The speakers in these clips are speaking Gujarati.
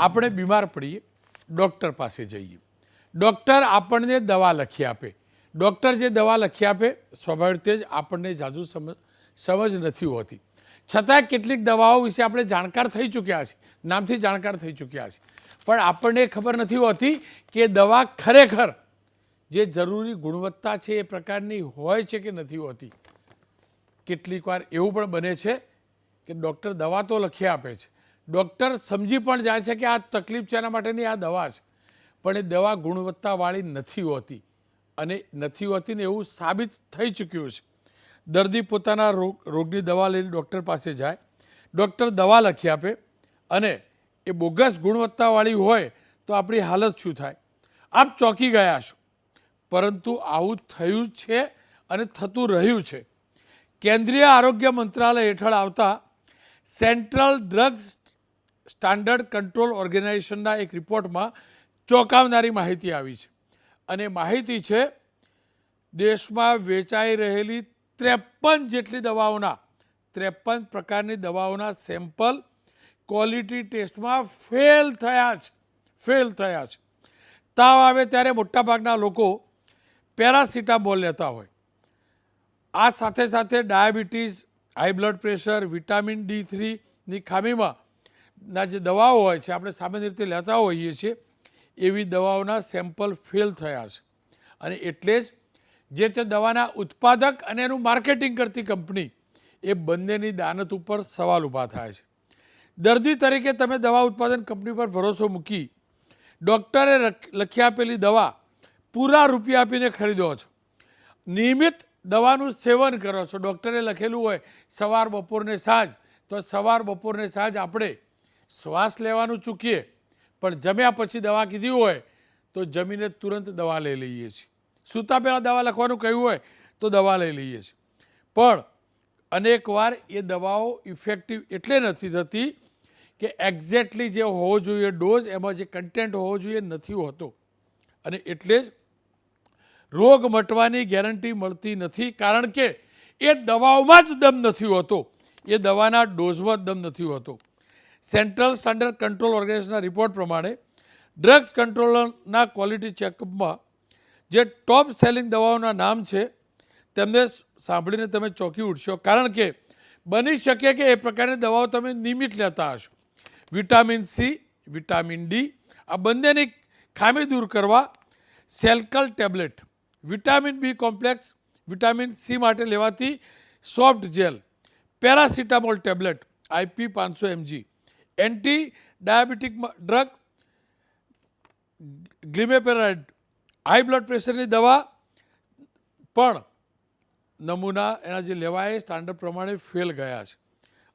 આપણે બીમાર પડીએ, ડૉક્ટર પાસે જઈએ, ડૉક્ટર આપણને દવા લખી આપે, ડૉક્ટર જે દવા લખી આપે સ્વાભાવિક રીતે જ આપણને જાજુ સમજ નથી હોતી, છતાં કેટલીક દવાઓ વિશે આપણે જાણકાર થઈ ચૂક્યા છીએ, નામથી જાણકાર થઈ ચૂક્યા છીએ, પણ આપણને ખબર નથી હોતી કે દવા ખરેખર જે જરૂરી ગુણવત્તા છે એ પ્રકારની હોય છે કે નથી હોતી. કેટલીક વાર એવું પણ બને છે કે ડૉક્ટર દવા તો લખી આપે છે, ડૉક્ટર સમજી પણ જાય છે કે આ તકલીફ છે એના માટેની આ દવા છે, પણ એ દવા ગુણવત્તાવાળી નથી હોતી અને નથી હોતી ને એવું સાબિત થઈ ચૂક્યું છે. દર્દી પોતાના રોગની દવા લઈને ડૉક્ટર પાસે જાય, ડૉક્ટર દવા લખી આપે અને એ બોગસ ગુણવત્તાવાળી હોય તો આપણી હાલત શું થાય? આપ ચોંકી ગયા છો, પરંતુ આવું થયું છે અને થતું રહ્યું છે. કેન્દ્રીય આરોગ્ય મંત્રાલય હેઠળ આવતા સેન્ટ્રલ ડ્રગ્સ સ્ટાન્ડર્ડ કંટ્રોલ ઓર્ગેનાઇઝેશનના એક રિપોર્ટમાં ચોંકાવનારી માહિતી આવી છે અને માહિતી છે દેશમાં વેચાઈ રહેલી 53 જેટલી દવાઓના 53 પ્રકારની દવાઓના સેમ્પલ ક્વોલિટી ટેસ્ટમાં ફેલ થયા છે. તાવ આવે ત્યારે મોટાભાગના લોકો પેરાસિટામોલ લેતા હોય. આ સાથે સાથે diabetes, high blood pressure, vitamin D3ની ખામીમાં ના જે દવાઓ હોય છે આપણે સામાન્ય રીતે લેતા હોઈએ છીએ એવી દવાઓના સેમ્પલ ફેલ થયા છે અને એટલે જ જે તે દવાના ઉત્પાદક અને એનું માર્કેટિંગ કરતી કંપની એ બંનેની દાનત ઉપર સવાલ ઊભા થાય છે. દર્દી તરીકે તમે દવા ઉત્પાદન કંપની પર ભરોસો મૂકી ડૉક્ટરે લખી આપેલી દવા પૂરા રૂપિયા આપીને ખરીદો છો, નિયમિત દવાનું સેવન કરો છો. ડૉક્ટરે લખેલું હોય સવાર બપોર ને સાંજ, તો સવાર બપોર ને સાંજ આપણે શ્વાસ લેવાનું ચૂકીએ, પણ જમ્યા પછી દવા કીધી હોય તો જમીને તુરંત દવા લઈ લઈએ છીએ. સૂતા પહેલાં દવા લખવાનું કહ્યું હોય તો દવા લઈ લઈએ છીએ, પણ અનેકવાર એ દવાઓ ઇફેક્ટિવ એટલે નથી થતી કે એક્ઝેક્ટલી જે હોવો જોઈએ ડોઝ, એમાં જે કન્ટેન્ટ હોવો જોઈએ નથી હોતો અને એટલે જ રોગ મટવાની ગેરંટી મળતી નથી, કારણ કે એ દવાઓમાં જ દમ નથી હોતો, એ દવાના ડોઝમાં જ દમ નથી હોતો. સેન્ટ્રલ સ્ટાન્ડર્ડ કંટ્રોલ ઓર્ગેનાઇઝેશનના રિપોર્ટ પ્રમાણે ડ્રગ્સ કંટ્રોલરના ક્વોલિટી ચેકઅપમાં જે ટોપ સેલિંગ દવાઓના નામ છે તેમને સાંભળીને તમે ચોંકી ઉઠશો, કારણ કે બની શકે કે એ પ્રકારની દવાઓ તમે નિયમિત લેતા હશો. વિટામિન C, વિટામિન D આ બંનેની ખામી દૂર કરવા Shelcal tablet, vitamin B complex, vitamin C માટે લેવાતી soft gel, paracetamol tablet IP 500 mg, anti diabetic drug glimepiride, high blood પ્રેશરની દવા પણ નમૂના એના જે લેવાય સ્ટાન્ડર્ડ પ્રમાણે ફેલ ગયા છે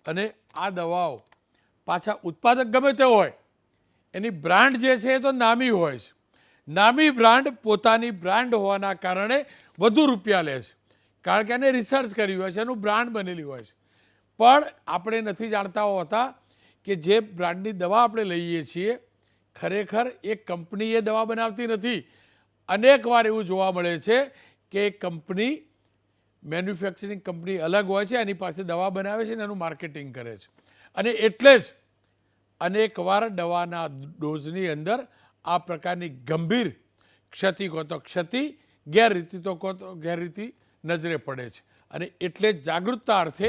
અને આ દવાઓ પાછા ઉત્પાદક ગમે તે હોય એની બ્રાન્ડ જે છે એ તો નામી હોય છે. નામી બ્રાન્ડ પોતાની બ્રાન્ડ હોવાના કારણે વધુ રૂપિયા લે છે, કારણ કે એને રિસર્ચ કરી હોય છે, એનું બ્રાન્ડ બનેલી હોય છે. પણ આપણે નથી જાણતા હોતા કે જે બ્રાન્ડની દવા આપણે લઈએ છીએ ખરેખર એ કંપની એ દવા બનાવતી નથી. અનેક વાર એવું જોવા મળે છે કે કંપની મેન્યુફેક્ચરિંગ કંપની અલગ હોય છે, એની પાસે દવા બનાવે છે અને એનું માર્કેટિંગ કરે છે અને એટલે જ અનેક વાર દવાના ડોઝની અંદર આ પ્રકારની ગંભીર ક્ષતિ કહો તો ક્ષતિ, ગેરરીતિ તો કહો તો ગેરરીતિ નજરે પડે છે અને એટલે જ જાગૃતતા અર્થે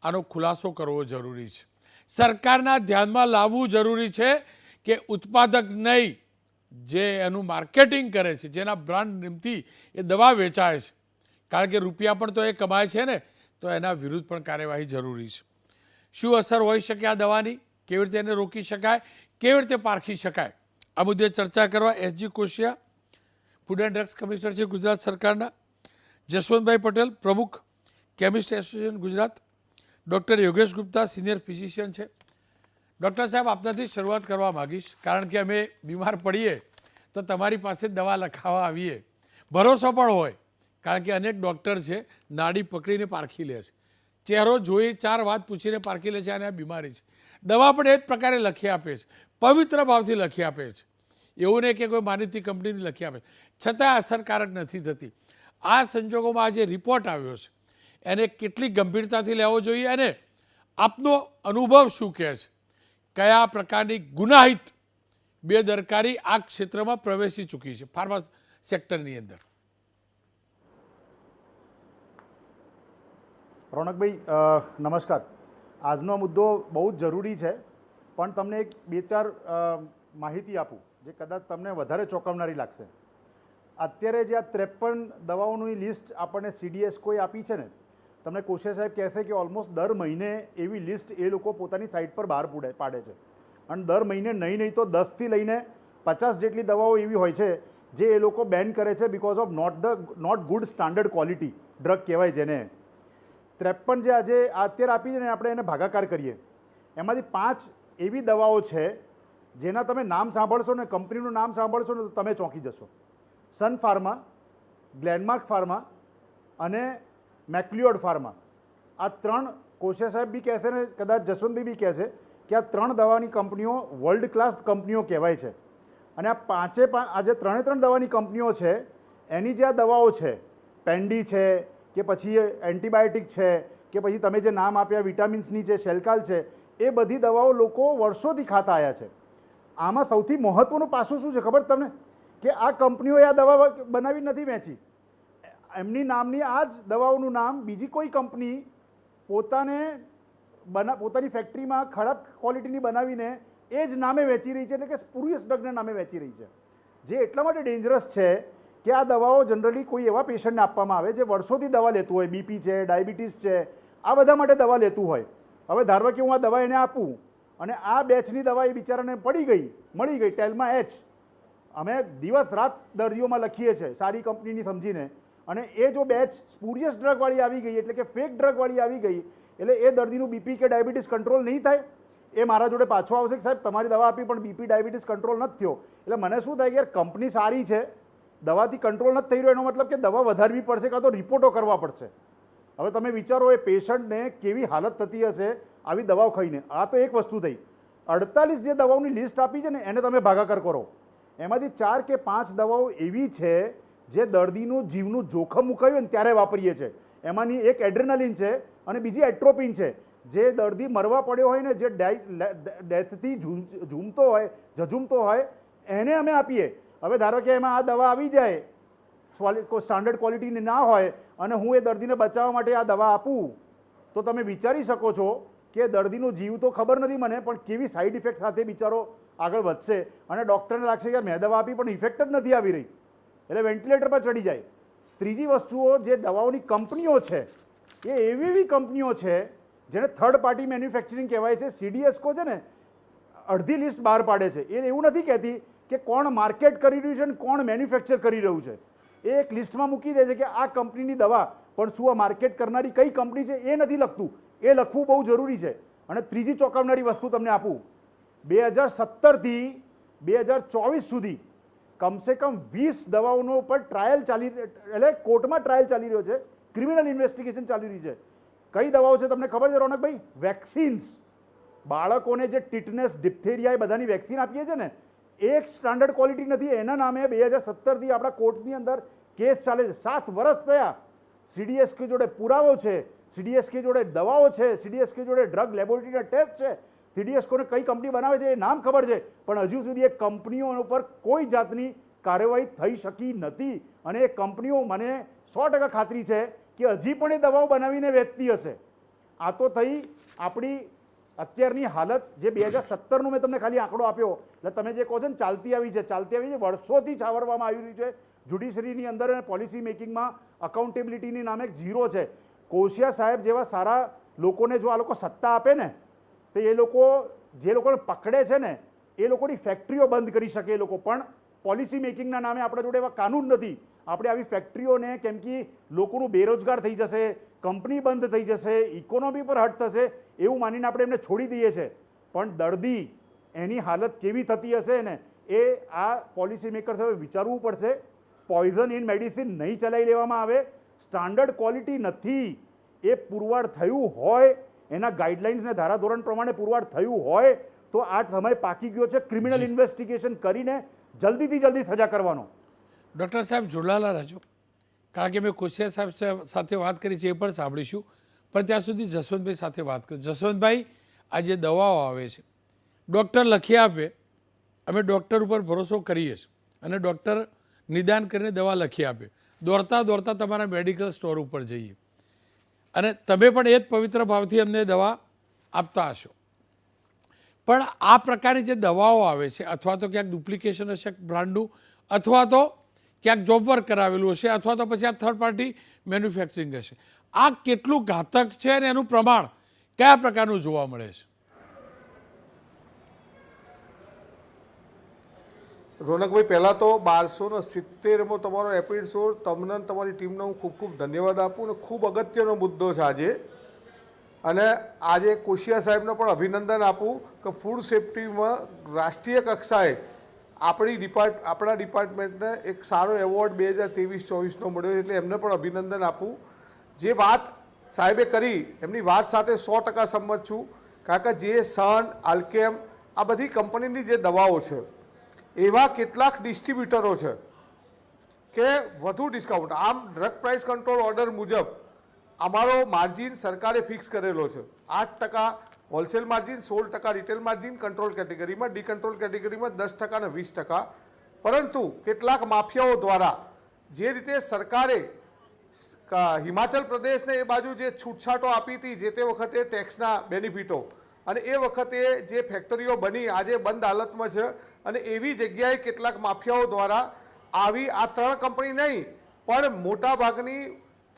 આનો ખુલાસો કરવો જરૂરી છે. સરકારના ધ્યાનમાં લાવવું જરૂરી છે કે ઉત્પાદક નહીં, જે એનું માર્કેટિંગ કરે છે, જેના બ્રાન્ડ નિમથી એ દવા વેચાય છે, કારણ કે રૂપિયા પણ તો એ કમાય છે ને, તો એના વિરુદ્ધ પણ કાર્યવાહી જરૂરી છે. શું અસર હોઈ શકે આ દવાની, કેવી રીતે એને રોકી શકાય, કેવી રીતે પારખી શકાય, આ મુદ્દે ચર્ચા કરવા SG Koshiya, food and drugs commissioner છે ગુજરાત સરકારના, જશવંતભાઈ પટેલ, પ્રમુખ chemist association Gujarat, doctor Yogesh Gupta, senior physician છે. ડૉક્ટર સાહેબ, આપનાથી શરૂઆત કરવા માગીશ, કારણ કે અમે બીમાર પડીએ તો તમારી પાસે દવા લખાવવા આવીએ, ભરોસો પણ હોય, કારણ કે અનેક ડૉક્ટર છે નાડી પકડીને પારખી લે છે, ચહેરો જોઈ 4 વાત પૂછીને પારખી લે છે અને આ બીમારી છે. દવા પણ એ જ પ્રકારે લખી આપે છે, પવિત્ર ભાવથી લખી આપે છે, એવું નહીં કે કોઈ માનીતી કંપનીની લખી આપે, છતાં અસરકારક નથી થતી. આ સંજોગોમાં આ જે રિપોર્ટ આવ્યો છે એને કેટલી ગંભીરતાથી લેવો જોઈએ અને આપનો અનુભવ શું કહે છે? કયા પ્રકારની ગુનાહિત બેદરકારી આ ક્ષેત્રમાં પ્રવેશી ચૂકી છે ફાર્મા સેક્ટરની અંદર? રોનકભાઈ નમસ્કાર. આજનો મુદ્દો બહુ જ જરૂરી છે, પણ તમને એક બે ચાર માહિતી આપું જે કદાચ તમને વધારે ચોંકાવનારી લાગશે. અત્યારે જે આ 53 દવાઓની લિસ્ટ આપણને CDS કોઈ આપી છે ને, તમને કોશિયા સાહેબ કહેશે કે ઓલમોસ્ટ દર મહિને એવી લિસ્ટ એ લોકો પોતાની સાઇટ પર બહાર પાડે છે, અને દર મહિને નહીં તો 10થી લઈને 50 જેટલી દવાઓ એવી હોય છે જે એ લોકો બેન કરે છે because of not good standard quality drug કહેવાય જેને. 53 જે આજે અત્યારે આપી છે ને, આપણે એને ભાગાકાર કરીએ, એમાંથી 5 એવી દવાઓ છે જેના તમે નામ સાંભળશો ને, કંપનીનું નામ સાંભળશો ને તો તમે ચોંકી જશો. સન ફાર્મા, ગ્લેનમાર્ક ફાર્મા અને મેક્લિયોડ ફાર્મા. આ 3 કોશિયા સાહેબ બી કહેશે ને કદાચ જસવંતભાઈ બી કહેશે કે આ 3 દવાની કંપનીઓ વર્લ્ડ ક્લાસ કંપનીઓ કહેવાય છે. અને આ જે 3 દવાની કંપનીઓ છે એની જે આ દવાઓ છે, પેન્ડી છે કે પછી એન્ટીબાયોટિક છે કે પછી તમે જે નામ આપ્યા વિટામિન્સની છે, શેલકાલ છે, એ બધી દવાઓ લોકો વર્ષોથી ખાતા આવ્યા છે. આમાં સૌથી મહત્ત્વનું પાસું શું છે ખબર તમને? કે આ કંપનીઓએ આ દવા બનાવી નથી વેચી. એમની નામની આ જ દવાઓનું નામ બીજી કોઈ કંપની પોતાની ફેક્ટરીમાં ખરાબ ક્વોલિટીની બનાવીને એ જ નામે વેચી રહી છે, એટલે કે સ્પુરિયસ ડ્રગના નામે વેચી રહી છે. જે એટલા માટે ડેન્જરસ છે કે આ દવાઓ જનરલી કોઈ એવા પેશન્ટને આપવામાં આવે જે વર્ષોથી દવા લેતું હોય, BP છે, ડાયાબિટીસ છે, આ બધા માટે દવા લેતું હોય. હવે ધારો કે હું આ દવા એને આપું અને આ બેચની દવા એ બિચારાને મળી ગઈ ટેલ્મા H. અમે દિવસ રાત દર્દીઓમાં લખીએ છીએ સારી કંપનીની સમજીને, અને એ જો બેચ સ્પુરિયસ ડ્રગવાળી આવી ગઈ, એટલે કે ફેક ડ્રગવાળી આવી ગઈ, એટલે એ દર્દીનું BP કે ડાયાબિટીસ કંટ્રોલ નહીં થાય. એ મારા જોડે પાછો આવશે કે સાહેબ તમારી દવા આપી પણ BP ડાયાબિટીસ કંટ્રોલ નથી થયો. એટલે મને શું થાય કે યાર કંપની સારી છે, દવાથી કંટ્રોલ નથી થઈ રહ્યો, એનો મતલબ કે દવા વધારવી પડશે કાં તો રિપોર્ટો કરવા પડશે. હવે તમે વિચારો એ પેશન્ટને કેવી હાલત થતી હશે આવી દવાઓ ખાઈને. આ તો એક વસ્તુ થઈ. 48 જે દવાઓની લિસ્ટ આપી છે ને એને તમે ભાગાકાર કરો, એમાંથી 4 કે 5 દવાઓ એવી છે જે દર્દીનું જીવનું જોખમ મુકાયું ને ત્યારે વાપરીએ છીએ. એમાંની એક એડ્રેનાલિન છે અને બીજી એટ્રોપિન છે. જે દર્દી મરવા પડ્યો હોય ને, જે ડેથથી ઝઝૂમતો હોય એને અમે આપીએ. હવે ધારો કે એમાં આ દવા આવી જાય, સ્ટાન્ડર્ડ ક્વોલિટીની ના હોય, અને હું એ દર્દીને બચાવવા માટે આ દવા આપું, તો તમે વિચારી શકો છો કે દર્દીનો જીવ તો ખબર નથી મને, પણ કેવી સાઈડ ઇફેક્ટ સાથે બિચારો આગળ વધશે, અને ડૉક્ટરને લાગશે કે મેં દવા આપી પણ ઇફેક્ટ જ નથી આવી રહી, એટલે વેન્ટિલેટર પર ચડી જાય. ત્રીજી વસ્તુઓ, જે દવાઓની કંપનીઓ છે એ એવી કંપનીઓ છે જેને થર્ડ પાર્ટી મેન્યુફેક્ચરિંગ કહેવાય છે. CDS છે ને અડધી લિસ્ટ બહાર પાડે છે. એ એવું નથી કહેતી કે કોણ માર્કેટ કરી રહ્યું છે અને કોણ મેન્યુફેક્ચર કરી રહ્યું છે. એ એક લિસ્ટમાં મૂકી દે છે કે આ કંપનીની દવા, પણ શું આ માર્કેટ કરનારી કઈ કંપની છે એ નથી લખતું. એ લખવું બહુ જરૂરી છે. અને ત્રીજી ચોંકાવનારી વસ્તુ તમને આપું, 2017થી 2024 સુધી કમસે કમ 20 દવાઓનો પર ટ્રાયલ એટલે કોર્ટમાં ટ્રાયલ ચાલી રહ્યો છે, ક્રિમિનલ ઇન્વેસ્ટિગેશન ચાલી રહી છે. કઈ દવાઓ છે તમને ખબર છે રોનકભાઈ? વેક્સિન્સ. બાળકોને જે ટીટનેસ, ડિપ્થેરિયા એ બધાની વેક્સિન આપીએ છીએ ને, એક સ્ટાન્ડર્ડ ક્વોલિટી નથી. એના નામે 2017થી આપણા કોર્ટ્સની અંદર કેસ ચાલે છે. 7 વર્ષ થયા. CDSK જોડે પુરાવો છે, CDSK જોડે દવાઓ છે, CDSK જોડે ડ્રગ લેબોરેટરીના ટેસ્ટ છે, CDSKને કઈ કંપની બનાવે છે એ નામ ખબર છે, પણ હજુ સુધી એ કંપનીઓ ઉપર કોઈ જાતની કાર્યવાહી થઈ શકી નથી. અને એ કંપનીઓ, મને 100% ખાતરી છે કે હજી પણ એ દવાઓ બનાવીને વેચતી હશે. આ તો થઈ આપણી અત્યારની હાલત. જે 2017નું મેં તમને ખાલી આંકડો આપ્યો, એટલે તમે જે કહો છો ને ચાલતી આવી છે, વર્ષોથી છાવરવામાં આવી રહ્યું છે. જ્યુડિશરીની અંદર અને પોલિસી મેકિંગમાં અકાઉન્ટેબિલિટીની નામે એક ઝીરો છે. કોશિયા સાહેબ જેવા સારા લોકોને જો આ લોકો સત્તા આપે ને, તો એ લોકો જે લોકોને પકડે છે ને એ લોકોની ફેક્ટરીઓ બંધ કરી શકે એ લોકો. પણ પોલિસી મેકિંગના નામે આપણા જોડે એવા કાનૂન નથી. આપણે આવી ફેક્ટરીઓને, કેમ કે લોકોનું બેરોજગાર થઈ જશે, કંપની બંધ થઈ જશે, ઇકોનોમી પર હટ થશે એવું માનીને આપણે એમને છોડી દઈએ છીએ. પણ દર્દી એની હાલત કેવી થતી હશે ને એ આ પોલિસી મેકર્સ હવે વિચારવું પડશે. પોઈઝન ઇન મેડિસિન નહીં ચલાવી લેવામાં આવે. સ્ટાન્ડર્ડ ક્વોલિટી નથી. એ પુરવાર થયું હોય, એના ગાઈડલાઇન્સને ધારાધોરણ પ્રમાણે પુરવાર થયું હોય તો આ સમય પાકી ગયો છે ક્રિમિનલ ઇન્વેસ્ટિગેશન કરીને જલ્દીથી જલ્દી સજા કરવાનો. ડૉક્ટર સાહેબ જોડાયેલા રહેજો, કારણ કે મેં કોશિયા સાહેબ સાથે વાત કરી છે એ પણ સાંભળીશું. પણ ત્યાં સુધી જસવંતભાઈ સાથે વાત કરું. જસવંતભાઈ, આ જે દવાઓ આવે છે, ડૉક્ટર લખી આપે, અમે ડૉક્ટર ઉપર ભરોસો કરીએ છીએ અને ડૉક્ટર નિદાન કરીને દવા લખી આપે, દોડતા દોડતા તમારા મેડિકલ સ્ટોર ઉપર જઈએ અને તમે પણ એ જ પવિત્ર ભાવથી અમને દવા આપતા હશો. પણ આ પ્રકારની જે દવાઓ આવે છે અથવા તો ક્યાંક ડુપ્લિકેશન હશે બ્રાન્ડનું, અથવા તો ક્યાંક જોબ વર્ક કરાવેલું હશે, અથવા તો પછી આ થર્ડ પાર્ટી મેન્યુફેક્ચરિંગ હશે, આ કેટલું ઘાતક છે અને એનું પ્રમાણ કયા પ્રકારનું જોવા મળે છે? રોનકભાઈ, પહેલાં તો 1270મો તમારો એપિસોડ, તમને અને તમારી ટીમનો હું ખૂબ ખૂબ ધન્યવાદ આપું. અને ખૂબ અગત્યનો મુદ્દો છે આજે. અને આજે કોશિયા સાહેબને પણ અભિનંદન આપું કે ફૂડ સેફ્ટીમાં રાષ્ટ્રીય કક્ષાએ આપણા ડિપાર્ટમેન્ટને એક સારો એવોર્ડ 2023-24નો મળ્યો, એટલે એમને પણ અભિનંદન આપું. જે વાત સાહેબે કરી એમની વાત સાથે 100% સંમત છું. કારણ કે જે સન, આલ્કેમ, આ બધી કંપનીની જે દવાઓ છે, એવા કેટલાક ડિસ્ટ્રીબ્યુટરો છે કે વધુ ડિસ્કાઉન્ટ, આમ ડ્રગ પ્રાઇસ કંટ્રોલ ઓર્ડર મુજબ અમારો માર્જિન સરકારે ફિક્સ કરેલો છે 8% wholesale margin, 16% retail margin control કેટેગરીમાં, ડીકંટ્રોલ કેટેગરીમાં 10% અને 20%. પરંતુ કેટલાક માફિયાઓ દ્વારા જે રીતે સરકારે હિમાચલ પ્રદેશને એ બાજુ જે છૂટછાટો આપી હતી જે તે વખતે ટેક્સના બેનિફિટો, અને એ વખતે જે ફેક્ટરીઓ બની આજે બંધ હાલતમાં છે, અને એવી જગ્યાએ કેટલાક માફિયાઓ દ્વારા આવી આ 3 કંપની નહીં પણ મોટાભાગની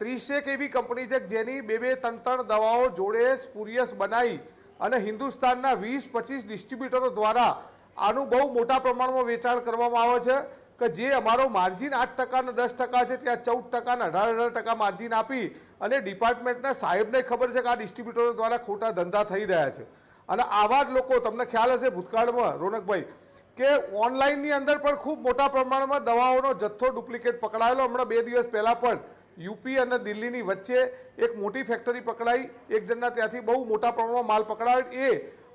30 એવી કંપની છે જેની 2-3 દવાઓ જોડે સ્પુરિયસ બનાવી અને હિન્દુસ્તાનના 20-25 ડિસ્ટ્રીબ્યુટરો દ્વારા આનું બહુ મોટા પ્રમાણમાં વેચાણ કરવામાં આવે છે. કે જે અમારો માર્જિન 8% અને 10% છે ત્યાં 14% અને 18% માર્જિન આપી અને ડિપાર્ટમેન્ટના સાહેબને ખબર છે કે આ ડિસ્ટ્રીબ્યુટરો દ્વારા ખોટા ધંધા થઈ રહ્યા છે. અને આવા જ લોકો, તમને ખ્યાલ હશે ભૂતકાળમાં રોનકભાઈ, કે ઓનલાઈનની અંદર પણ ખૂબ મોટા પ્રમાણમાં દવાઓનો જથ્થો ડુપ્લિકેટ પકડાયેલો. હમણાં 2 દિવસ પહેલાં પણ યુપી અને દિલ્હીની વચ્ચે એક મોટી ફેક્ટરી પકડાઈ, એક જણના ત્યાંથી બહુ મોટા પ્રમાણમાં માલ પકડાયો. એ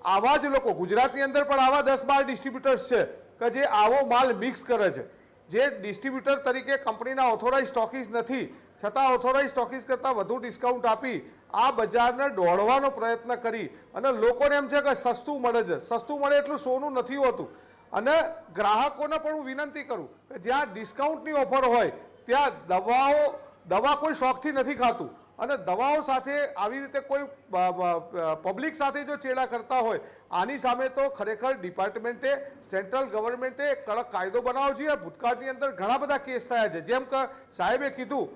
આવા જ લોકો ગુજરાતની અંદર પણ આવા 10-12 ડિસ્ટ્રીબ્યુટર્સ છે કે જે આવો માલ મિક્સ કરે છે, જે ડિસ્ટ્રીબ્યુટર તરીકે કંપનીના ઓથોરાઇઝ સ્ટોકીસ નથી, છતાં ઓથોરાઇઝ સ્ટોકીસ કરતાં વધુ ડિસ્કાઉન્ટ આપી આ બજારને દોડવાનો પ્રયત્ન કરી અને લોકોને એમ છે કે સસ્તું મળે છે. સસ્તું મળે એટલું સોનું નથી હોતું. અને ગ્રાહકોને પણ હું વિનંતી કરું કે જ્યાં ડિસ્કાઉન્ટની ઓફર હોય ત્યાં દવા કોઈ શોખથી નથી ખાતું, અને દવાઓ સાથે આવી રીતે કોઈ પબ્લિક સાથે જો ચેડા કરતા હોય, આની સામે તો ખરેખર ડિપાર્ટમેન્ટે, સેન્ટ્રલ ગવર્મેન્ટે કડક કાયદો બનાવવો જોઈએ. ભૂતકાળની અંદર ઘણા બધા કેસ થયા છે. જેમ કે સાહેબે કીધું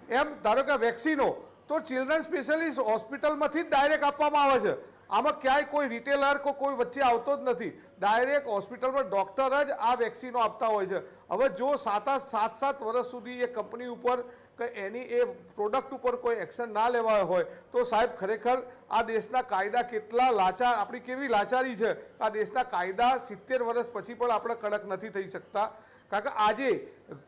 એમ, ધારો કે વેક્સિનો તો ચિલ્ડ્રન સ્પેશિયાલિસ્ટ હોસ્પિટલમાંથી જ ડાયરેક્ટ આપવામાં આવે છે. આમાં ક્યાંય કોઈ રિટેલર કોઈ વચ્ચે આવતો જ નથી. ડાયરેક્ટ હોસ્પિટલમાં ડૉક્ટર જ આ વેક્સિનો આપતા હોય છે. હવે જો 7 વર્ષ સુધી એ કંપની ઉપર કે એની એ પ્રોડક્ટ ઉપર કોઈ એક્શન ના લેવાય હોય તો સાહેબ ખરેખર આ દેશના કાયદા કેટલા લાચાર, આપણી કેવી લાચારી છે. આ દેશના કાયદા 70 વર્ષ પછી પણ આપણે કડક નથી થઈ શકતા. કારણ કે આજે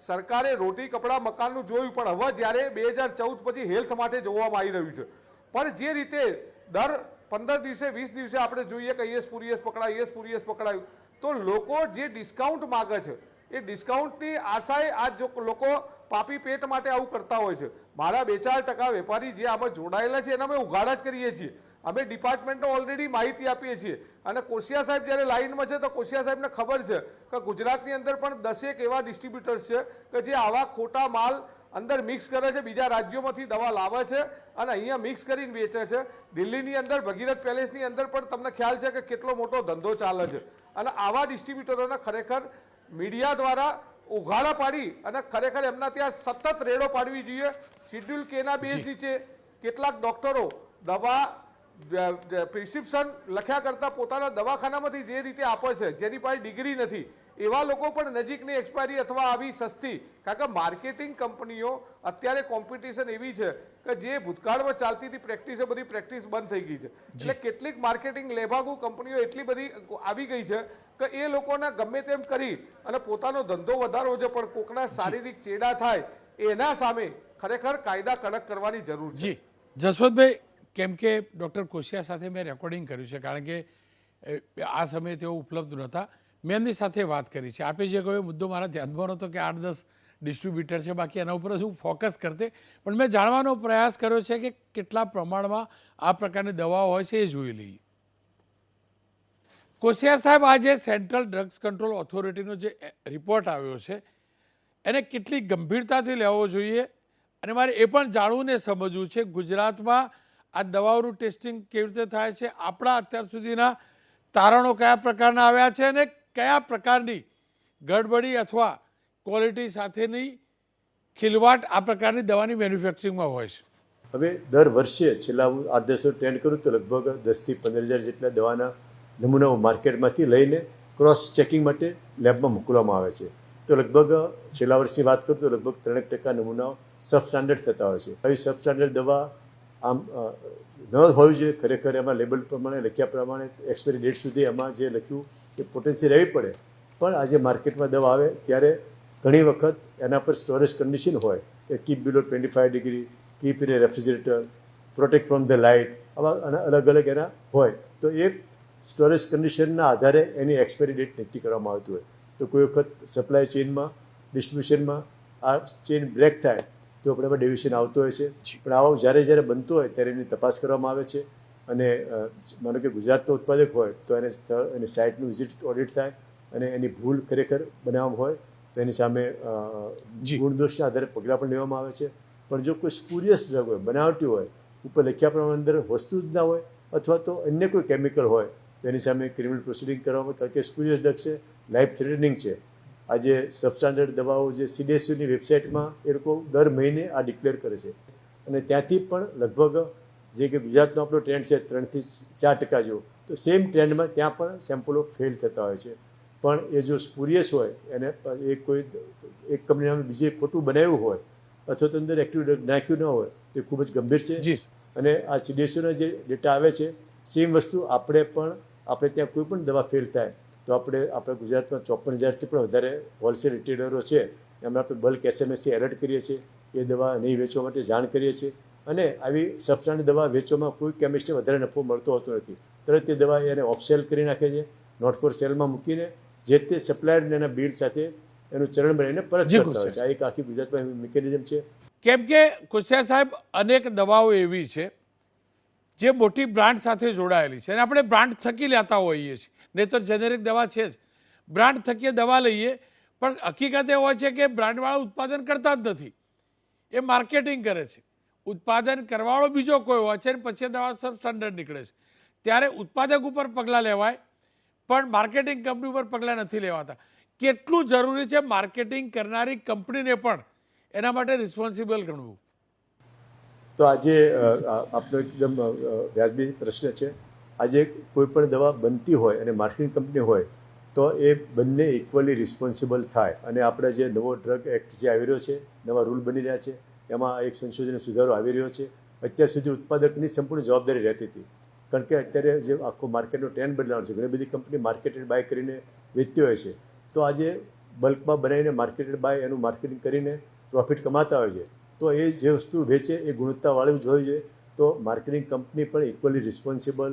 સરકારે રોટી કપડાં મકાનનું જોયું, પણ હવે જ્યારે 2014 પછી હેલ્થ માટે જોવામાં આવી રહ્યું છે. પણ જે રીતે દર 15 દિવસે 20 દિવસે આપણે જોઈએ કે સ્પુરિયસ પકડાયું, તો લોકો જે ડિસ્કાઉન્ટ માગે છે એ ડિસ્કાઉન્ટની આશાએ આ લોકો પાપી પેટ માટે આવું કરતા હોય છે. મારા 2-4% વેપારી જે આમાં જોડાયેલા છે એના અમે ઉઘાડા જ કરીએ છીએ. અમે ડિપાર્ટમેન્ટને ઓલરેડી માહિતી આપીએ છીએ. અને કોશિયા સાહેબ જ્યારે લાઇનમાં છે તો કોશિયા સાહેબને ખબર છે કે ગુજરાતની અંદર પણ 10 એવા ડિસ્ટ્રીબ્યુટર્સ છે કે જે આવા ખોટા માલ અંદર મિક્સ કરે છે, બીજા રાજ્યોમાંથી દવા લાવે છે અને અહીંયા મિક્સ કરીને વેચે છે. દિલ્હીની અંદર ભગીરથ પેલેસની અંદર પણ તમને ખ્યાલ છે કે કેટલો મોટો ધંધો ચાલે છે. અને આવા ડિસ્ટ્રીબ્યુટરોને ખરેખર મીડિયા દ્વારા ઉઘાડા પાડી અને ખરેખર એમના ત્યાં સતત રેડો પાડવી જોઈએ. શિડ્યુલ કેના બેઝ નીચે કેટલાક ડૉક્ટરો દવા પ્રિસ્ક્રિપ્શન લખ્યા કરતાં પોતાના દવાખાનામાંથી જે રીતે આપે છે, જેની પાસે ડિગ્રી નથી, એવા લોકો પણ નજીકની એક્સપાયરી અથવા આવી સસ્તી, કારણ કે માર્કેટિંગ કંપનીઓ અત્યારે કોમ્પિટિશન એવી છે કે જે ભૂતકાળમાં ચાલતી હતી પ્રેક્ટિસ, બધી પ્રેક્ટિસ બંધ થઈ ગઈ છે. એટલે કેટલીક માર્કેટિંગ લેભાગુ કંપનીઓ એટલી બધી આવી ગઈ છે કે એ લોકોને ગમે તેમ કરી અને પોતાનો ધંધો વધારવો છે, પણ કોકના શારીરિક ચેડા થાય એના સામે ખરેખર કાયદા કડક કરવાની જરૂર છે. જસવંતભાઈ, કેમ કે ડૉક્ટર કોશિયા સાથે મેં રેકોર્ડિંગ કર્યું છે, કારણ કે આ સમયે તેઓ ઉપલબ્ધ નહોતા. મેં એમની સાથે વાત કરી છે. આપે જે કહ્યું મુદ્દો મારા ધ્યાનમાં નહોતો કે 8-10 ડિસ્ટ્રીબ્યુટર છે, બાકી એના ઉપર જ હું ફોકસ કરતે, પણ મેં જાણવાનો પ્રયાસ કર્યો છે કે કેટલા પ્રમાણમાં આ પ્રકારની દવાઓ હોય છે એ જોઈ લઈએ. કોશિયા સાહેબ, આ જે સેન્ટ્રલ ડ્રગ્સ કંટ્રોલ ઓથોરિટીનો જે રિપોર્ટ આવ્યો છે એને કેટલી ગંભીરતાથી લેવો જોઈએ, અને મારે એ પણ જાણવું ને સમજવું છે ગુજરાતમાં આ દવાઓનું ટેસ્ટિંગ કેવી રીતે થાય છે, આપણા અત્યાર સુધીના તારણો કયા પ્રકારના આવ્યા છે અને કયા પ્રકારની ગડબડી અથવા ક્વોલિટી સાથેની ખિલવાટ આ પ્રકારની દવાની મેન્યુફેક્ચરિંગમાં હોય છે. હવે દર વર્ષે છેલ્લા હું 8-10 ટ્રેન્ડ કરું તો લગભગ 10થી 15,000 જેટલા દવાના નમૂનાઓ માર્કેટમાંથી લઈને ક્રોસ ચેકિંગ માટે લેબમાં મોકલવામાં આવે છે. તો લગભગ છેલ્લા વર્ષની વાત કરું તો લગભગ 3% નમૂનાઓ સબસ્ટાન્ડર્ડ થતા હોય છે. આવી સબસ્ટાન્ડર્ડ દવા આમ ન હોવી જોઈએ. ખરેખર એમાં લેબલ પ્રમાણે લખ્યા પ્રમાણે એક્સપાયરી ડેટ સુધી એમાં જે લખ્યું એ પોટેન્સી રહેવી પડે. પણ આજે માર્કેટમાં દવા આવે ત્યારે ઘણી વખત એના પર સ્ટોરેજ કન્ડિશન હોય કે keep below 25 degree, keep in A refrigerator, protect from the light, આવા અલગ અલગ એના હોય. તો એ સ્ટોરેજ કન્ડિશનના આધારે એની એક્સપાયરી ડેટ નક્કી કરવામાં આવતી હોય. તો કોઈ વખત સપ્લાય ચેઇનમાં, ડિસ્ટ્રીબ્યુશનમાં આ ચેઇન બ્રેક થાય તો આપણે એમાં ડેવિએશન આવતો હોય છે. પણ આવું જ્યારે બનતું હોય ત્યારે એની તપાસ કરવામાં આવે છે. અને માનો કે ગુજરાતનો ઉત્પાદક હોય તો એની સાઇટનું વિઝિટ ઓડિટ થાય અને એની ભૂલ ખરેખર બનાવવામાં હોય તો એની સામે ગુણદોષના આધારે પગલાં પણ લેવામાં આવે છે. પણ જો કોઈ સ્પુરિયસ ડ્રગ હોય, બનાવટી હોય, ઉપર લખ્યા પ્રમાણે અંદર વસ્તુ જ ના હોય અથવા તો અન્ય કોઈ કેમિકલ હોય તો એની સામે ક્રિમિનલ પ્રોસિડિંગ કરવામાં, કારણ કે સ્પુરિયસ ડ્રગ છે, લાઈફ થ્રેટનિંગ છે. આજે સબસ્ટાન્ડર્ડ દવાઓ જે CDSUની વેબસાઇટમાં એ લોકો દર મહિને આ ડિક્લેર કરે છે. અને ત્યાંથી પણ લગભગ જે કે ગુજરાતનો આપણો ટ્રેન્ડ છે 3 થી 4% જેવો, તો સેમ ટ્રેન્ડમાં ત્યાં પણ સેમ્પલો ફેલ થતા હોય છે. પણ એ જો સ્પુરિયસ હોય એને એ કોઈ એક કંપનીને બીજે ખોટું બનાવ્યું હોય અથવા તો અંદર એક્ટિવ ડ્રગ નાખ્યું ન હોય તો એ ખૂબ જ ગંભીર છે. અને આ CDSUના જે ડેટા આવે છે સેમ વસ્તુ આપણે ત્યાં કોઈ પણ દવા ફેલ થાય તો આપણા ગુજરાતમાં 54,000થી પણ વધારે હોલસેલ રિટેલરો છે એમને આપણે બલ્ક SMS એલર્ટ કરીએ છીએ. એ દવા નહીં વેચવા માટે જાણ કરીએ છીએ. અને આવી સબસ્ટાન્ડર્ડ દવા વેચવામાં કોઈ કેમિસ્ટને વધારે નફો મળતો હોતો નથી. તરત તે દવા એને ઓફસેલ કરી નાખે છે, નોટ ફોર સેલમાં મૂકીને જે તે સપ્લાયરને એના બિલ સાથે એનું ચલણ બનાવીને પરત કરતા હોય છે. આ એક આખી ગુજરાતમાં મિકેનિઝમ છે. કેમ કે કોશિયા સાહેબ, અનેક દવાઓ એવી છે જે મોટી બ્રાન્ડ સાથે જોડાયેલી છે અને આપણે બ્રાન્ડ થકી લેતા હોઈએ છીએ, નહીં તો જેનેરિક દવા છે જ. બ્રાન્ડ થકી દવા લઈએ પણ હકીકત એ હોય છે કે બ્રાન્ડવાળા ઉત્પાદન કરતા જ નથી, એ માર્કેટિંગ કરે છે. ઉત્પાદન કરવાવાળો બીજો કોઈ હોય છે અને પછી દવા સબસ્ટાન્ડર્ડ નીકળે છે. ત્યારે ઉત્પાદક ઉપર પગલાં લેવાય પણ માર્કેટિંગ કંપની ઉપર પગલાં નથી લેવાતા. કેટલું જરૂરી છે માર્કેટિંગ કરનારી કંપનીને પણ એના માટે રિસ્પોન્સિબલ ગણવું? તો આજે આપનો એકદમ વ્યાજબી પ્રશ્ન છે. આજે કોઈ પણ દવા બનતી હોય અને માર્કેટિંગ કંપની હોય તો એ બંને ઇક્વલી રિસ્પોન્સિબલ થાય. અને આપણે જે નવો ડ્રગ એક્ટ જે આવી રહ્યો છે, નવા રૂલ બની રહ્યા છે, એમાં એક સંશોધન સુધારો આવી રહ્યો છે. અત્યાર સુધી ઉત્પાદકની સંપૂર્ણ જવાબદારી રહેતી હતી, કારણ કે અત્યારે જે આખો માર્કેટનો ટ્રેન્ડ બદલાવાનો છે, ઘણી બધી કંપની માર્કેટેડ બાય કરીને વેચતી હોય છે. તો આજે બલ્કમાં બનાવીને માર્કેટેડ બાય એનું માર્કેટિંગ કરીને પ્રોફિટ કમાતા હોય છે. તો એ જે વસ્તુ વેચે એ ગુણવત્તાવાળું જ હોવી જોઈએ. તો માર્કેટિંગ કંપની પણ ઇક્વલી રિસ્પોન્સિબલ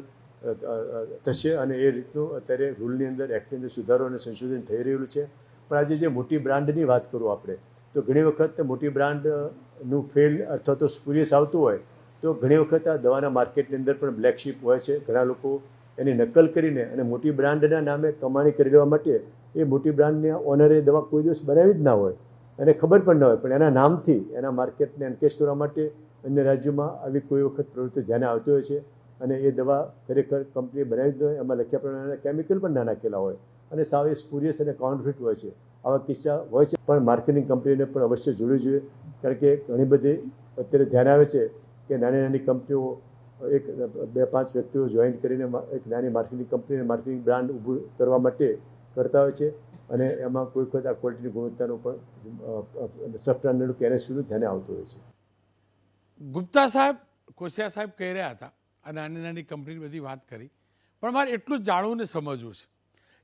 થશે. અને એ રીતનું અત્યારે રૂલની અંદર, એક્ટની અંદર સુધારો અને સંશોધન થઈ રહ્યું છે. પણ આજે જે મોટી બ્રાન્ડની વાત કરું આપણે, તો ઘણી વખત મોટી બ્રાન્ડનું ફેલ અથવા તો સ્પુરિયસ આવતું હોય તો ઘણી વખત આ દવાના માર્કેટની અંદર પણ બ્લેક શીપ હોય છે. ઘણા લોકો એની નકલ કરીને અને મોટી બ્રાન્ડના નામે કમાણી કરી લેવા માટે એ મોટી બ્રાન્ડના ઓનરે દવા કોઈ દિવસ બનાવી જ ના હોય અને ખબર પણ ન હોય, પણ એના નામથી એના માર્કેટને એન્કેશ કરવા માટે અન્ય રાજ્યોમાં આવી કોઈ વખત પ્રવૃત્તિ ધ્યાને આવતી હોય છે. અને એ દવા ખરેખર કંપનીએ બનાવી જ ન હોય, એમાં લખ્યા પ્રમાણે કેમિકલ પણ ના નાખેલા હોય અને સાવ એ સ્પુરિયસ અને કાઉન્ટરફીટ હોય છે. આવા કિસ્સા હોય છે. પણ માર્કેટિંગ કંપનીને પણ અવશ્ય જોડવી જોઈએ, કારણ કે ઘણી બધી અત્યારે ધ્યાન આવે છે કે નાની કંપનીઓ 1-2-5 વ્યક્તિઓ જોઈન્ટ કરીને એક નાની માર્કેટિંગ કંપની, માર્કેટિંગ બ્રાન્ડ ઊભું કરવા માટે કરતા હોય છે. અને એમાં કોઈ વખત આ ક્વોલિટીની ગુણવત્તાનું પણ સબસ્ટાન્ડર્ડ કેરેસનું ધ્યાને આવતું હોય છે. ગુપ્તા સાહેબ, કોશિયા સાહેબ કહી રહ્યા હતા આ નાની કંપનીની બધી વાત કરી, પણ મારે એટલું જ જાણવું ને સમજવું છે,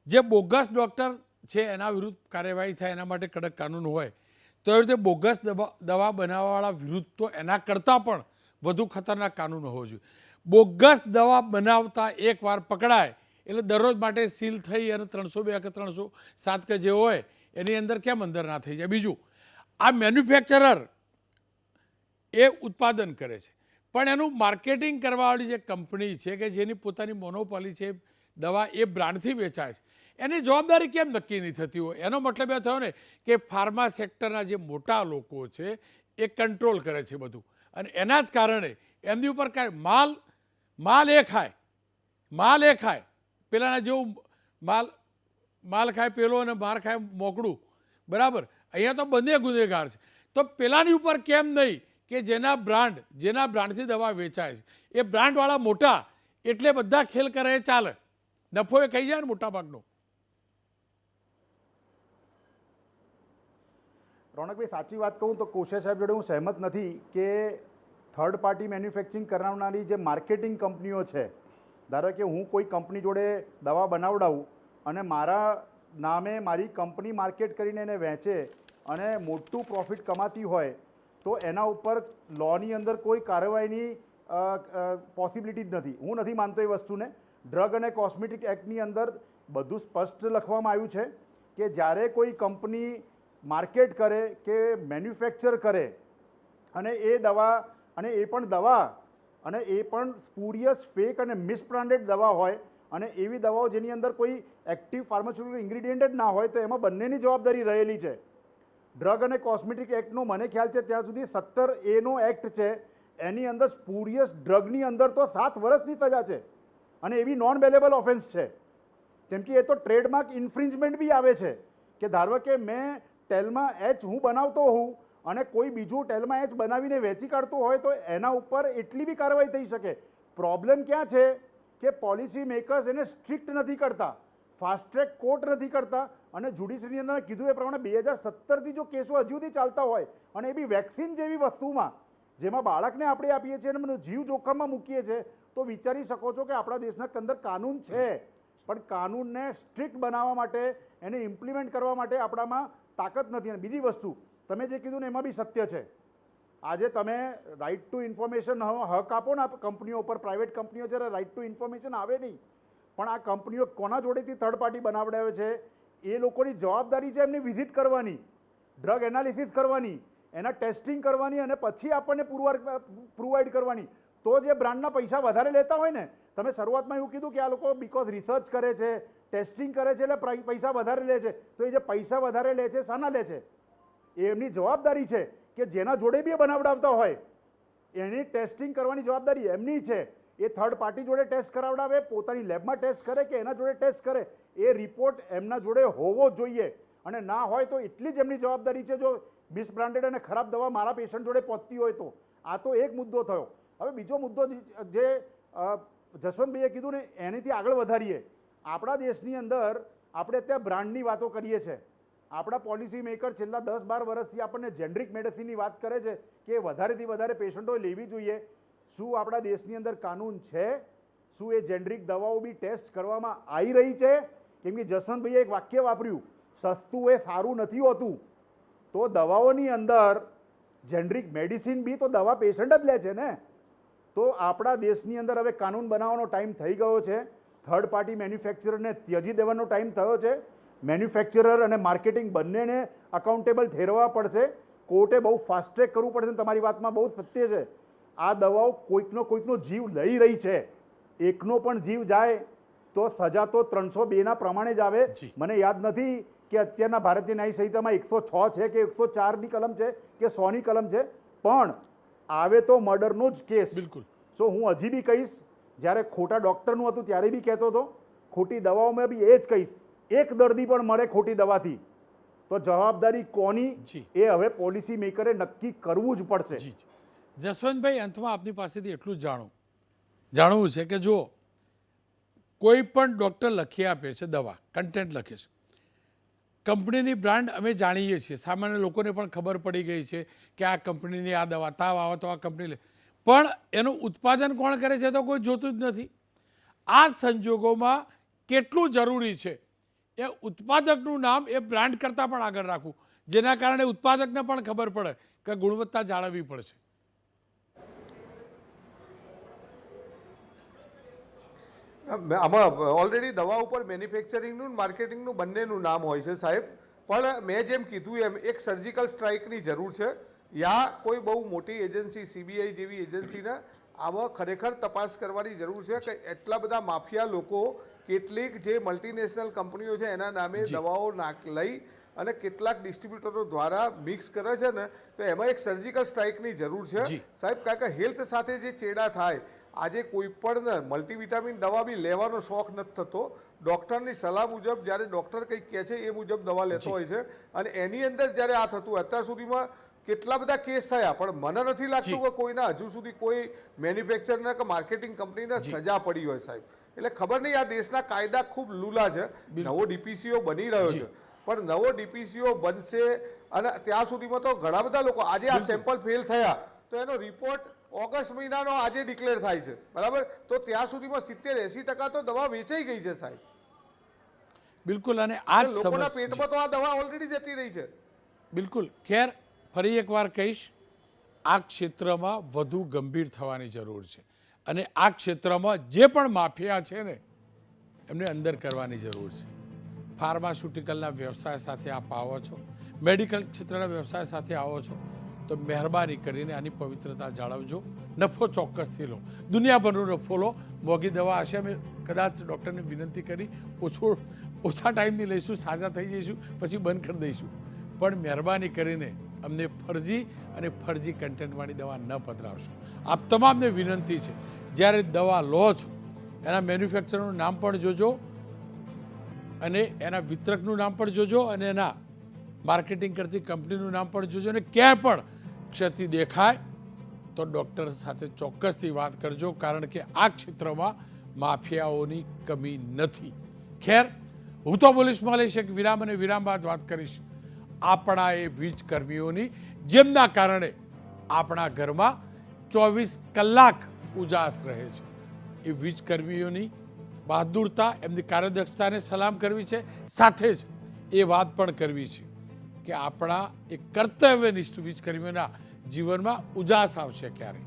જે બોગસ ડૉક્ટર છે એના વિરુદ્ધ કાર્યવાહી થાય, એના માટે કડક કાનૂન હોય, તો એવી રીતે બોગસ દવા બનાવવાવાળા વિરુદ્ધ તો એના કરતાં પણ વધુ ખતરનાક કાનૂન હોવો જોઈએ. બોગસ દવા બનાવતા એકવાર પકડાય એટલે દરરોજ માટે સીલ થઈ અને 302 કે 307 કે જે હોય એની અંદર કેમ અંદર ના થઈ જાય? બીજું, આ મેન્યુફેક્ચરર એ ઉત્પાદન કરે છે પણ એનું માર્કેટિંગ કરવાવાળી જે કંપની છે કે જેની પોતાની મોનોપોલી છે, દવા એ બ્રાન્ડથી વેચાય છે એની જવાબદારી કેમ નક્કી નહીં થતી હોય? એનો મતલબ એ થયો ને કે ફાર્મા સેક્ટરના જે મોટા લોકો છે એ કંટ્રોલ કરે છે બધું, અને એના જ કારણે એમની ઉપર કાંઈ માલ એ ખાય પેલાના જેવું માલ ખાય પેલો અને માર ખાય મોકળું, બરાબર? અહીંયા તો બંને ગુનેગાર છે. તો પેલાની ઉપર કેમ નહીં કે જેના બ્રાન્ડથી દવા વેચાય છે એ બ્રાન્ડવાળા મોટા એટલે બધા ખેલ કરે એ ચાલે, નફો એ ખાઈ જાય ને મોટા ભાગનો. રોનકભાઈ સાચી વાત કહું તો કોશિયા સાહેબ જોડે હું સહેમત નથી કે થર્ડ પાર્ટી મેન્યુફેક્ચરિંગ કરાવનારી જે માર્કેટિંગ કંપનીઓ છે, ધારો કે હું કોઈ કંપની જોડે દવા બનાવડાવું અને મારા નામે મારી કંપની માર્કેટ કરીને એને વેચે અને મોટું પ્રોફિટ કમાતી હોય તો એના ઉપર લોની અંદર કોઈ કાર્યવાહીની પોસિબિલિટી જ નથી. હું નથી માનતો એ વસ્તુને. ડ્રગ અને કોસ્મેટિક એક્ટની અંદર બધું સ્પષ્ટ લખવામાં આવ્યું છે કે જ્યારે કોઈ કંપની માર્કેટ કરે કે મેન્યુફેક્ચર કરે અને એ દવા અને એ પણ સ્પુરિયસ, ફેક અને મિસબ્રાન્ડેડ દવા હોય અને એવી દવાઓ જેની અંદર કોઈ એક્ટિવ ફાર્માસ્યુટિકલ ઇન્ગ્રીડિયન્ટ જ ના હોય તો એમાં બંનેની જવાબદારી રહેલી છે. ડ્રગ અને કોસ્મેટિક એક્ટનો મને ખ્યાલ છે ત્યાં સુધી 17A નો એક્ટ છે, એની અંદર સ્પુરિયસ ડ્રગની અંદર તો 7 વર્ષની સજા છે અને એવી નોન બેલેબલ ઓફેન્સ છે, કેમ કે એ તો ટ્રેડમાર્ક ઇન્ફ્રિંજમેન્ટ બી આવે છે કે ધારો કે મેં ટેલ્મા એચ હું બનાવતો હોઉં અને કોઈ બીજું ટેલ્મા એચ બનાવીને વેચી કાઢતો હોય તો એના ઉપર એટલી બી કાર્યવાહી થઈ શકે. પ્રોબ્લેમ ક્યાં છે કે પોલિસી મેકર્સ એને સ્ટ્રિક્ટ નથી કરતા, ફાસ્ટ ટ્રેક કોર્ટ નથી કરતા અને જ્યુડિશરીની અંદર મેં કીધું એ પ્રમાણે 2017થી જો કેસો હજુ સુધી ચાલતા હોય અને એ બી વેક્સિન જેવી વસ્તુમાં જેમાં બાળકને આપણે આપીએ છીએ અને જીવ જોખમમાં મૂકીએ છીએ તો વિચારી શકો છો કે આપણા દેશના અંદર કાનૂન છે પણ કાનૂનને સ્ટ્રિક્ટ બનાવવા માટે, એને ઇમ્પ્લિમેન્ટ કરવા માટે આપણામાં તાકાત નથી. અને બીજી વસ્તુ તમે જે કીધું ને એમાં બી સત્ય છે. આજે તમે રાઇટ ટુ ઇન્ફોર્મેશન હક આપો ને કંપનીઓ ઉપર, પ્રાઇવેટ કંપનીઓ જ્યારે રાઇટ ટુ ઇન્ફોર્મેશન આવે નહીં, પણ આ કંપનીઓ કોના જોડેથી થર્ડ પાર્ટી બનાવડાવે છે એ લોકોની જવાબદારી છે એમની વિઝિટ કરવાની, ડ્રગ એનાલિસિસ કરવાની, એના ટેસ્ટિંગ કરવાની અને પછી આપણને પ્રોવાઈડ કરવાની. તો જે બ્રાન્ડના પૈસા વધારે લેતા હોય ને, તમે શરૂઆતમાં એવું કીધું કે આ લોકો બીકોઝ રિસર્ચ કરે છે, ટેસ્ટિંગ કરે છે એટલે પૈસા વધારે લે છે, તો એ જે પૈસા વધારે લે છે શાના લે છે? એ એમની જવાબદારી છે કે જેના જોડે બી બનાવડાવતા હોય એની ટેસ્ટિંગ કરવાની જવાબદારી એમની છે. એ થર્ડ પાર્ટી જોડે ટેસ્ટ કરાવડાવે, પોતાની લેબમાં ટેસ્ટ કરે કે એના જોડે ટેસ્ટ કરે, એ રિપોર્ટ એમના જોડે હોવો જોઈએ અને ના હોય તો એટલી જ એમની જવાબદારી છે જો મિસબ્રાન્ડેડ અને ખરાબ દવા મારા પેશન્ટ જોડે પહોંચતી હોય તો. આ તો એક મુદ્દો થયો. હવે બીજો મુદ્દો જે જસવંતભાઈએ કીધું ને એનાથી આગળ વધારીએ. આપણા દેશની અંદર આપણે અત્યારે બ્રાન્ડની વાતો કરીએ છીએ. આપણા પોલિસી મેકર છેલ્લા 10-12 વર્ષથી આપણને જેનરિક મેડિસિનની વાત કરે છે કે વધારેથી વધારે પેશન્ટોએ લેવી જોઈએ. શું આપણા દેશની અંદર કાનૂન છે? શું એ જેનરિક દવાઓ બી ટેસ્ટ કરવામાં આવી રહી છે? કેમ કે જસવંતભાઈએ એક વાક્ય વાપર્યું, સસ્તું એ સારું નથી હોતું. તો દવાઓની અંદર જેનરિક મેડિસિન બી તો દવા પેશન્ટ જ લે છે ને. તો આપણા દેશની અંદર હવે કાનૂન બનાવવાનો ટાઈમ થઈ ગયો છે. થર્ડ પાર્ટી મેન્યુફેક્ચરરને ત્યજી દેવાનો ટાઈમ થયો છે. મેન્યુફેક્ચરર અને માર્કેટિંગ બંનેને અકાઉન્ટેબલ ઠેરવવા પડશે. કોર્ટે બહુ ફાસ્ટ ટ્રેક કરવું પડશે. તમારી વાતમાં બહુ સત્ય છે. આ દવાઓ કોઈકનો જીવ લઈ રહી છે. એકનો પણ જીવ જાય તો સજા તો 302ના પ્રમાણે જ આવે. મને યાદ નથી કે અત્યારના ભારતીય ન્યાય સંહિતામાં 106 છે કે 104ની કલમ છે કે 100ની કલમ છે, પણ આવે તો મર્ડરનો જ કેસ. બિલકુલ. સો હું હજી બી કહીશ, જ્યારે ખોટા ડૉક્ટરનું હતું ત્યારે બી કહેતો હતો, ખોટી દવાઓમાં બી એ જ કહીશ, એક દર્દી પણ મરે ખોટી દવાથી તો જવાબદારી કોની એ હવે પોલિસી મેકરે નક્કી કરવું જ પડશે. જસવંતભાઈ, અંતમાં આપની પાસેથી એટલું જ જાણવું છે કે જો કોઈ પણ ડૉક્ટર લખી આપે છે દવા, કન્ટેન્ટ લખે છે, કંપનીની બ્રાન્ડ અમે જાણીએ છીએ, સામાન્ય લોકોને પણ ખબર પડી ગઈ છે કે આ કંપનીની આ દવા, તાવ આવે તો આ કંપની લે, પણ એનું ઉત્પાદન કોણ કરે છે તો કોઈ જોતું જ નથી. આ સંજોગોમાં કેટલું જરૂરી છે એ ઉત્પાદકનું નામ એ બ્રાન્ડ કરતાં પણ આગળ રાખવું, જેના કારણે ઉત્પાદકને પણ ખબર પડે કે ગુણવત્તા જાળવવી પડશે. આમાં ઓલરેડી દવા ઉપર મેન્યુફેક્ચરિંગનું માર્કેટિંગનું બંનેનું નામ હોય છે સાહેબ. પણ મેં જેમ કીધું એમ એક સર્જિકલ સ્ટ્રાઇકની જરૂર છે. યા કોઈ બહુ મોટી એજન્સી, CBI જેવી એજન્સીને આમાં ખરેખર તપાસ કરવાની જરૂર છે કે એટલા બધા માફિયા લોકો કેટલીક જે મલ્ટીનેશનલ કંપનીઓ છે એના નામે દવાઓ લઈ અને કેટલાક ડિસ્ટ્રીબ્યુટરો દ્વારા મિક્સ કરે છે ને, તો એમાં એક સર્જિકલ સ્ટ્રાઇકની જરૂર છે જી. સાહેબ. કારણ કે હેલ્થ સાથે જે ચેડા થાય, આજે કોઈ પણ મલ્ટીવિટામિન દવા બી લેવાનો શોખ નથી થતો. ડૉક્ટરની સલાહ મુજબ જ્યારે ડૉક્ટર કંઈક કહે છે એ મુજબ દવા લેતો હોય છે, અને એની અંદર જ્યારે આ થતું, અત્યાર સુધીમાં કેટલા બધા કેસ થયા, પણ મને નથી લાગતું કે કોઈના હજુ સુધી કોઈ મેન્યુફેક્ચરને કે માર્કેટિંગ કંપનીને સજા પડી હોય સાહેબ. એટલે ખબર નહીં, આ દેશના કાયદા ખૂબ લૂલા છે. નવો ડીપીસીઓ બની રહ્યો છે, પણ નવો ડીપીસીઓ બનશે અને ત્યાં સુધીમાં તો ઘણા બધા લોકો આજે આ સેમ્પલ ફેલ થયા તો એનો રિપોર્ટ ઓગસ્ટ મહિનાનો આજે ડિક્લેર થાય છે, બરાબર. તો ત્યાં સુધીમાં 70-80% તો દવા વેચાઈ ગઈ છે સાહેબ. બિલકુલ. અને આ જ લોકોના સમજ પેટમાં તો આ દવા ઓલરેડી જતી રહી છે. બિલકુલ. ખેર, ફરી એકવાર કહીશ, આ ક્ષેત્રમાં વધુ ગંભીર થવાની જરૂર છે, અને આ ક્ષેત્રમાં જે પણ માફિયા છે ને એમને અંદર કરવાની જરૂર છે. ફાર્માસ્યુટિકલના વ્યવસાય સાથે આપ આવો છો, મેડિકલ ક્ષેત્રના વ્યવસાય સાથે આવો છો, તો મહેરબાની કરીને આની પવિત્રતા જાળવજો. નફો ચોક્કસથી લો, દુનિયાભરનો નફો લો. મોંઘી દવા હશે, અમે કદાચ ડૉક્ટરને વિનંતી કરી ઓછા ટાઈમની લઈશું, સાજા થઈ જઈશું, પછી બંધ કરી દઈશું. પણ મહેરબાની કરીને અમને ફરજી કન્ટેન્ટવાળી દવા ન પધરાવશો. આપ તમામને વિનંતી છે, જ્યારે દવા લો છો એના મેન્યુફેક્ચરનું નામ પણ જોજો, અને એના વિતરકનું નામ પણ જોજો, અને એના માર્કેટિંગ કરતી કંપનીનું નામ પણ જોજો. અને ક્યાંય પણ ક્ષતિ દેખાય તો ડૉક્ટર સાથે ચોક્કસથી વાત કરજો, કારણ કે આ ક્ષેત્રમાં માફિયાઓની કમી નથી. ખેર, હું તો પોલીસમાં લઈશ એક વિરામ, અને વિરામ બાદ વાત કરીશ આપણા એ વીજ કર્મીઓની, જેમના કારણે આપણા ઘરમાં 24 કલાક ઉજાસ રહે છે. એ વીજ કર્મીઓની બહાદુરતા, એમની કાર્યદક્ષતાને સલામ કરવી છે. સાથે જ એ વાત પણ કરવી છે કે આપણા એ કર્તવ્યનિષ્ઠ વીજ કર્મીઓના જીવનમાં ઉજાસ આવશે ક્યારે.